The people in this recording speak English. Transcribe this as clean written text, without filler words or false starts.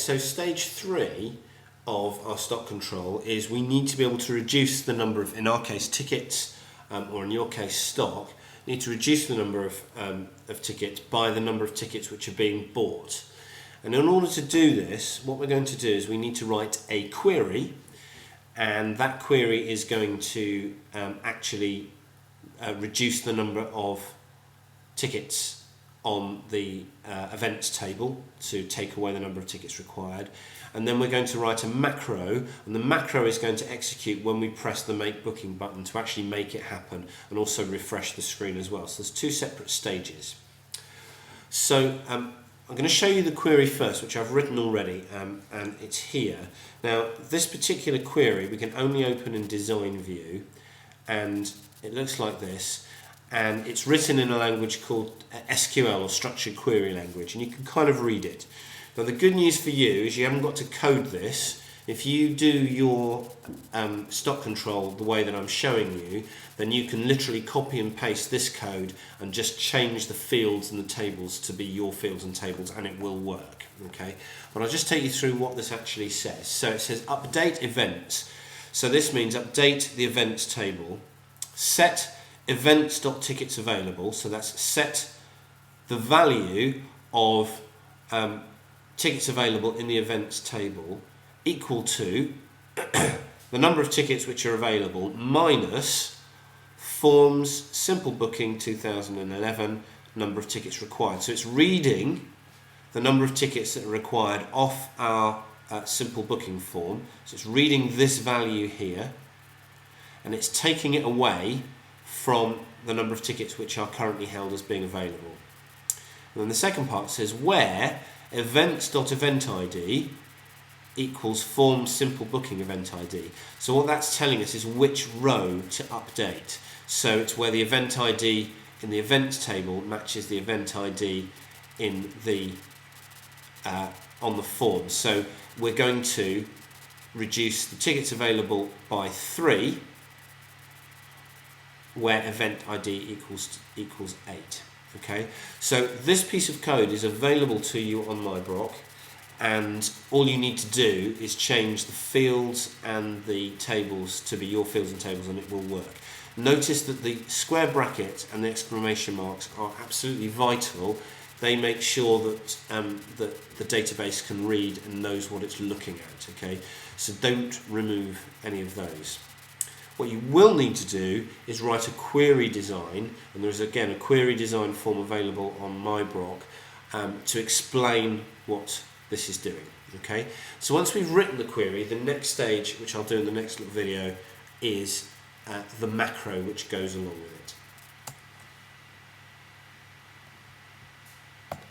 so stage 3 of our stock control is we need to be able to reduce the number of, in our case, tickets, or in your case, stock. We need to reduce the number of tickets by the number of tickets which are being bought. And in order to do this, what we're going to do is we need to write a query, and that query is going to actually reduce the number of tickets on the events table to take away the number of tickets required. And then we're going to write a macro, and the macro is going to execute when we press the make booking button to actually make it happen, and also refresh the screen as well. So there's two separate stages. So I'm going to show you the query first, which I've written already, and it's here. Now this particular query we can only open in design view, and it looks like this, and it's written in a language called SQL, or structured query language, and you can kind of read it. Now the good news for you is you haven't got to code this. If you do your stock control the way that I'm showing you, then you can literally copy and paste this code and just change the fields and the tables to be your fields and tables, and it will work. Okay, but I'll just take you through what this actually says. So it says update events. So this means update the events table, set events.tickets available. So that's set the value of tickets available in the events table equal to the number of tickets which are available minus forms simple booking 2011 number of tickets required. So it's reading the number of tickets that are required off our simple booking form. So it's reading this value here, and it's taking it away from the number of tickets which are currently held as being available. And then the second part says where events.eventID equals form simple booking event ID. So what that's telling us is which row to update. So it's where the event ID in the events table matches the event ID in the on the form. So we're going to reduce the tickets available by 3, where event ID equals 8. Okay, so this piece of code is available to you on MyBrock, and all you need to do is change the fields and the tables to be your fields and tables, and it will work. Notice that the square bracket and the exclamation marks are absolutely vital. They make sure that that the database can read and knows what it's looking at. Okay, so don't remove any of those. What you will need to do is write a query design, and there's again a query design form available on MyBrock to explain what this is doing. Okay, so once we've written the query, the next stage, which I'll do in the next little video, is the macro which goes along with it.